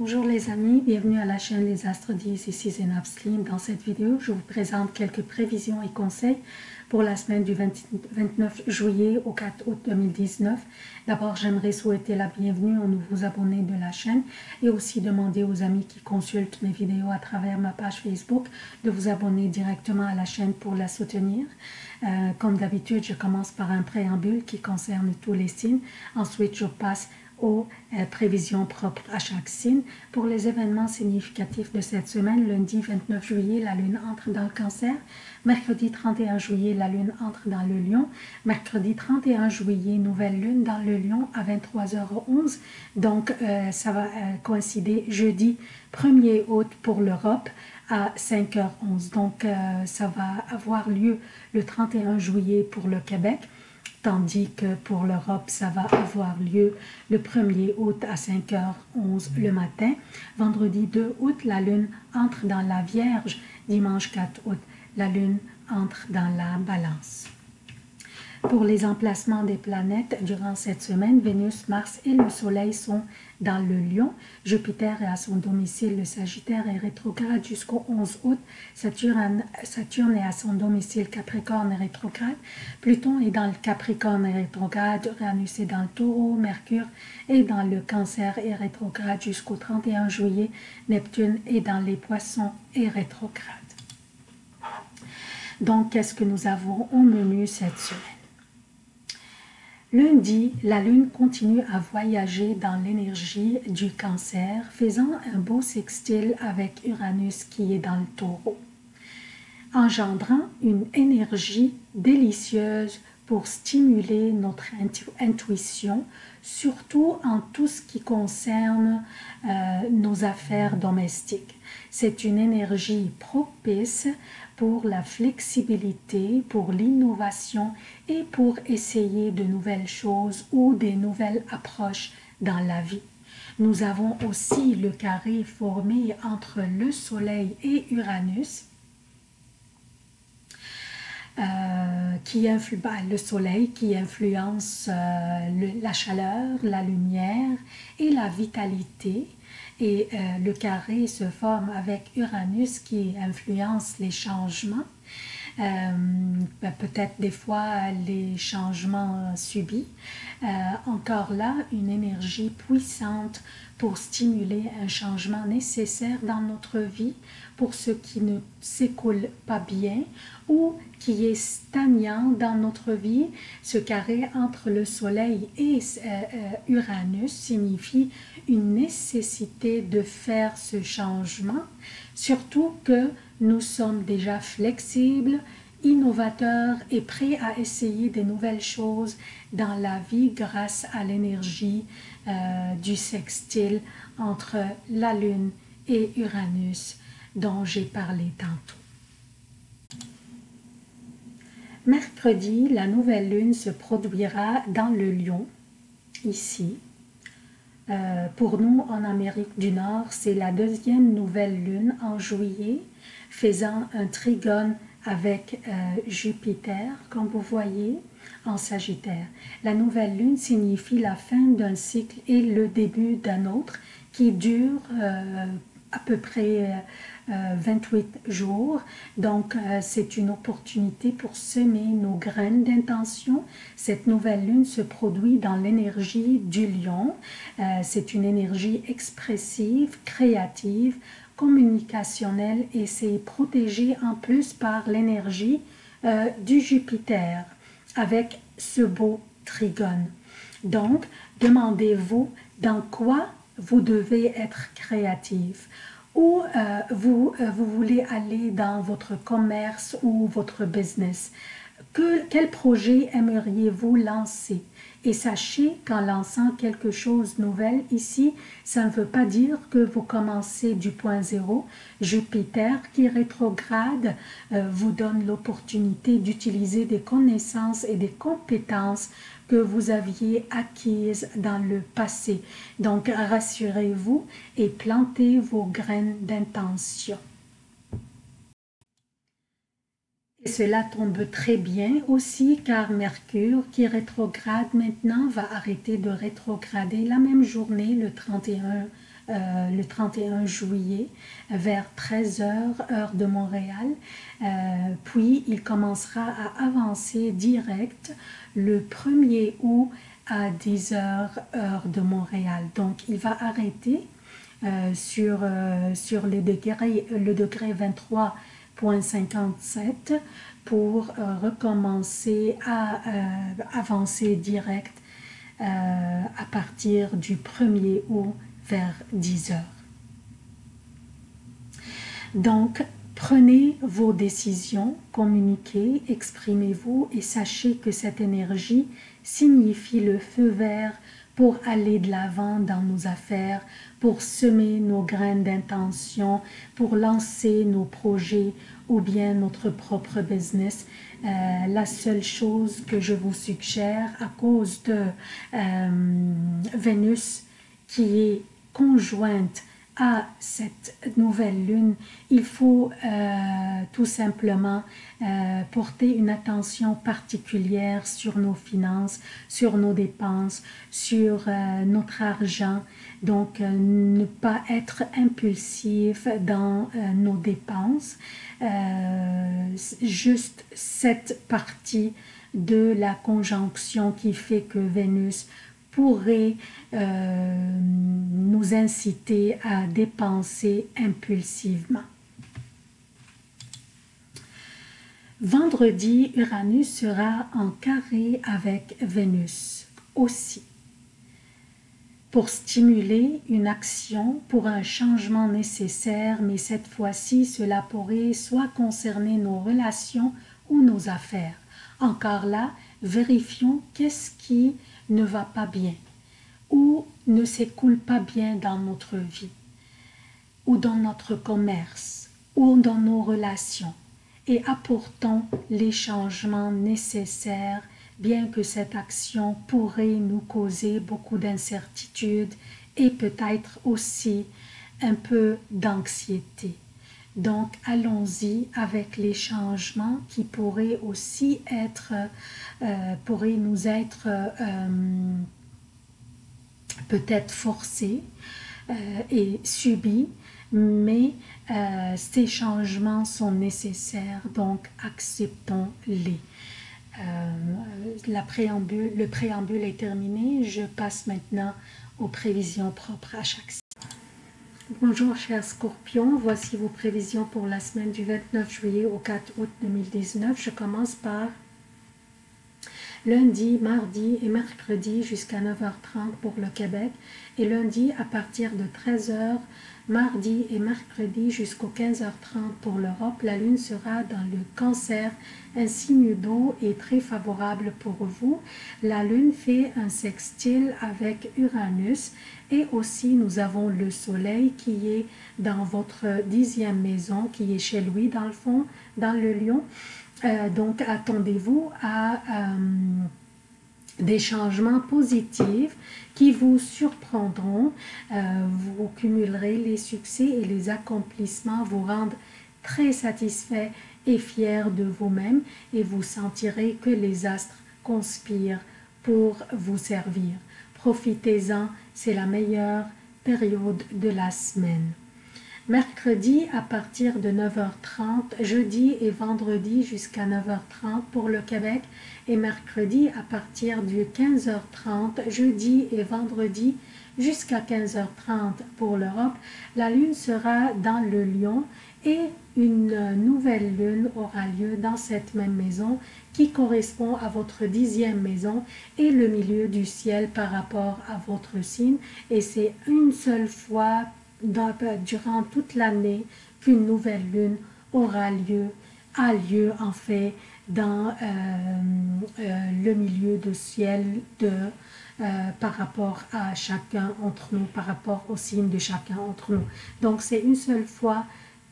Bonjour les amis, bienvenue à la chaîne Les Astres 10, ici Zénab Slim. Dans cette vidéo, je vous présente quelques prévisions et conseils pour la semaine du 29 juillet au 4 août 2019. D'abord, j'aimerais souhaiter la bienvenue aux nouveaux abonnés de la chaîne et aussi demander aux amis qui consultent mes vidéos à travers ma page Facebook de vous abonner directement à la chaîne pour la soutenir. Comme d'habitude, je commence par un préambule qui concerne tous les signes. Ensuite, je passe aux prévisions propres à chaque signe. Pour les événements significatifs de cette semaine, lundi 29 juillet, la Lune entre dans le Cancer. Mercredi 31 juillet, la Lune entre dans le Lion. Mercredi 31 juillet, nouvelle Lune dans le Lion à 23h11. Donc, ça va coïncider jeudi 1er août pour l'Europe à 5h11. Donc, ça va avoir lieu le 31 juillet pour le Québec. Tandis que pour l'Europe, ça va avoir lieu le 1er août à 5h11 le matin. Vendredi 2 août, la Lune entre dans la Vierge. Dimanche 4 août, la Lune entre dans la Balance. Pour les emplacements des planètes, durant cette semaine, Vénus, Mars et le Soleil sont dans le Lion. Jupiter est à son domicile, le Sagittaire est rétrograde jusqu'au 11 août. Saturne est à son domicile, Capricorne est rétrograde. Pluton est dans le Capricorne et rétrograde. Uranus est dans le Taureau. Mercure est dans le Cancer et rétrograde jusqu'au 31 juillet. Neptune est dans les Poissons et rétrograde. Donc, qu'est-ce que nous avons au menu cette semaine? Lundi, la Lune continue à voyager dans l'énergie du Cancer, faisant un beau sextile avec Uranus qui est dans le Taureau, engendrant une énergie délicieuse pour stimuler notre intuition, surtout en tout ce qui concerne nos affaires domestiques. C'est une énergie propice pour la flexibilité, pour l'innovation et pour essayer de nouvelles choses ou des nouvelles approches dans la vie. Nous avons aussi le carré formé entre le Soleil et Uranus, le Soleil qui influence la chaleur, la lumière et la vitalité. Et le carré se forme avec Uranus qui influence les changements, peut-être des fois les changements subis. Encore là, une énergie puissante pour stimuler un changement nécessaire dans notre vie pour ce qui ne s'écoule pas bien ou qui est stagnant dans notre vie. Ce carré entre le Soleil et Uranus signifie une nécessité de faire ce changement, surtout que nous sommes déjà flexibles, innovateurs et prêts à essayer de nouvelles choses dans la vie grâce à l'énergie du sextile entre la Lune et Uranus dont j'ai parlé tantôt. Mercredi, la nouvelle lune se produira dans le Lion, ici. Pour nous, en Amérique du Nord, c'est la deuxième nouvelle lune en juillet, faisant un trigone avec Jupiter, comme vous voyez, en Sagittaire. La nouvelle lune signifie la fin d'un cycle et le début d'un autre qui dure à peu près 28 jours. Donc, c'est une opportunité pour semer nos graines d'intention. Cette nouvelle lune se produit dans l'énergie du Lion. C'est une énergie expressive, créative, communicationnelle et c'est protégé en plus par l'énergie du Jupiter avec ce beau trigone. Donc, demandez-vous dans quoi vous devez être créatif. Ou vous voulez aller dans votre commerce ou votre business. Quel projet aimeriez-vous lancer? Et sachez qu'en lançant quelque chose de nouvel ici, ça ne veut pas dire que vous commencez du point zéro. Jupiter qui rétrograde vous donne l'opportunité d'utiliser des connaissances et des compétences que vous aviez acquises dans le passé. Donc rassurez-vous et plantez vos graines d'intention. Et cela tombe très bien aussi car Mercure qui rétrograde maintenant va arrêter de rétrograder la même journée, le 31 le 31 juillet vers 13 heures, heure de Montréal. Puis il commencera à avancer direct le 1er août à 10 heures, heure de Montréal. Donc il va arrêter sur le degré 23,57 pour recommencer à avancer direct à partir du 1er août vers 10 heures. Donc, prenez vos décisions, communiquez, exprimez-vous et sachez que cette énergie signifie le feu vert pour aller de l'avant dans nos affaires, pour semer nos graines d'intention, pour lancer nos projets ou bien notre propre business. La seule chose que je vous suggère à cause de Vénus qui est conjointe à cette nouvelle lune, il faut tout simplement porter une attention particulière sur nos finances, sur nos dépenses, sur notre argent. Donc, ne pas être impulsif dans nos dépenses. Juste cette partie de la conjonction qui fait que Vénus pourrait nous inciter à dépenser impulsivement. Vendredi, Uranus sera en carré avec Vénus aussi, pour stimuler une action pour un changement nécessaire, mais cette fois-ci, cela pourrait soit concerner nos relations ou nos affaires. Encore là, vérifions qu'est-ce qui ne va pas bien ou ne s'écoule pas bien dans notre vie ou dans notre commerce ou dans nos relations et apportons les changements nécessaires, bien que cette action pourrait nous causer beaucoup d'incertitudes et peut-être aussi un peu d'anxiété. Donc, allons-y avec les changements qui pourraient aussi être, pourraient nous être peut-être forcés et subis, mais ces changements sont nécessaires, donc acceptons-les. Le préambule est terminé, je passe maintenant aux prévisions propres à chaque signe. Bonjour chers scorpions, voici vos prévisions pour la semaine du 29 juillet au 4 août 2019. Je commence par lundi, mardi et mercredi jusqu'à 9h30 pour le Québec et lundi à partir de 13h, mardi et mercredi jusqu'aux 15h30 pour l'Europe. La lune sera dans le Cancer, un signe d'eau est très favorable pour vous. La lune fait un sextile avec Uranus et aussi nous avons le soleil qui est dans votre 10e maison, qui est chez lui dans le fond, dans le Lion. Donc attendez-vous à des changements positifs qui vous surprendront. Vous cumulerez les succès et les accomplissements, vous rendre très satisfait et fier de vous-même et vous sentirez que les astres conspirent pour vous servir. Profitez-en, c'est la meilleure période de la semaine. Mercredi à partir de 9h30, jeudi et vendredi jusqu'à 9h30 pour le Québec et mercredi à partir de 15h30, jeudi et vendredi jusqu'à 15h30 pour l'Europe. La lune sera dans le Lion et une nouvelle lune aura lieu dans cette même maison qui correspond à votre 10e maison et le milieu du ciel par rapport à votre signe et c'est une seule fois durant toute l'année qu'une nouvelle lune a lieu en fait dans le milieu du ciel par rapport à chacun d'entre nous, par rapport au signe de chacun d'entre nous. Donc c'est une seule fois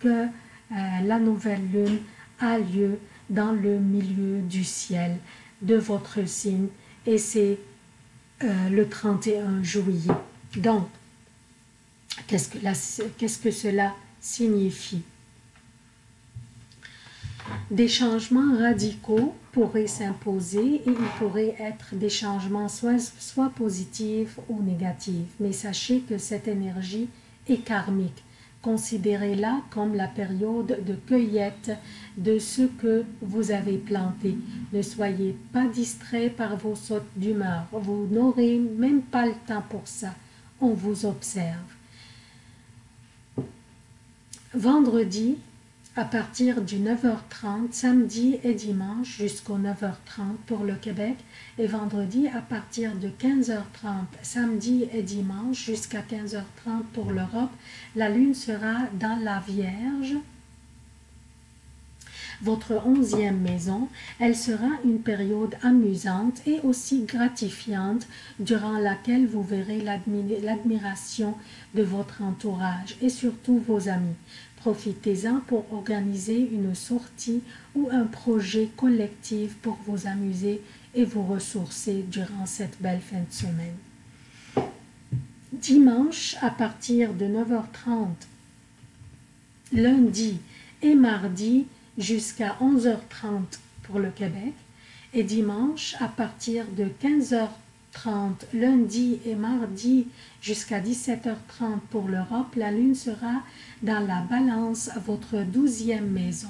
que la nouvelle lune a lieu dans le milieu du ciel de votre signe et c'est le 31 juillet. Donc, qu'est-ce que cela signifie? Des changements radicaux pourraient s'imposer et ils pourraient être des changements soit positifs ou négatifs. Mais sachez que cette énergie est karmique. Considérez-la comme la période de cueillette de ce que vous avez planté. Ne soyez pas distrait par vos sautes d'humeur. Vous n'aurez même pas le temps pour ça. On vous observe. Vendredi, à partir du 9h30, samedi et dimanche jusqu'au 9h30 pour le Québec, et vendredi à partir de 15h30, samedi et dimanche jusqu'à 15h30 pour l'Europe, la lune sera dans la Vierge, votre 11e maison. Elle sera une période amusante et aussi gratifiante durant laquelle vous verrez l'admiration de votre entourage et surtout vos amis. Profitez-en pour organiser une sortie ou un projet collectif pour vous amuser et vous ressourcer durant cette belle fin de semaine. Dimanche à partir de 9h30, lundi et mardi jusqu'à 11h30 pour le Québec et dimanche à partir de 15h30, lundi et mardi jusqu'à 17h30 pour l'Europe, la lune sera dans la balance, votre 12e maison.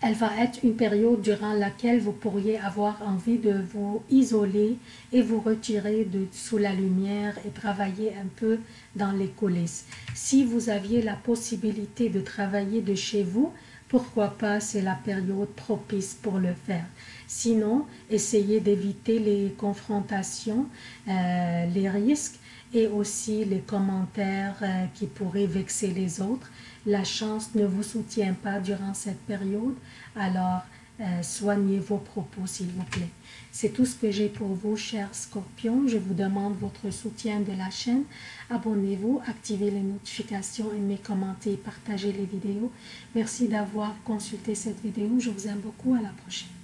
Elle va être une période durant laquelle vous pourriez avoir envie de vous isoler et vous retirer sous la lumière et travailler un peu dans les coulisses. Si vous aviez la possibilité de travailler de chez vous, pourquoi pas, c'est la période propice pour le faire. Sinon, essayez d'éviter les confrontations, les risques et aussi les commentaires qui pourraient vexer les autres. La chance ne vous soutient pas durant cette période, alors soignez vos propos s'il vous plaît. C'est tout ce que j'ai pour vous, chers scorpions. Je vous demande votre soutien de la chaîne. Abonnez-vous, activez les notifications, aimez, commentez, partagez les vidéos. Merci d'avoir consulté cette vidéo. Je vous aime beaucoup. À la prochaine.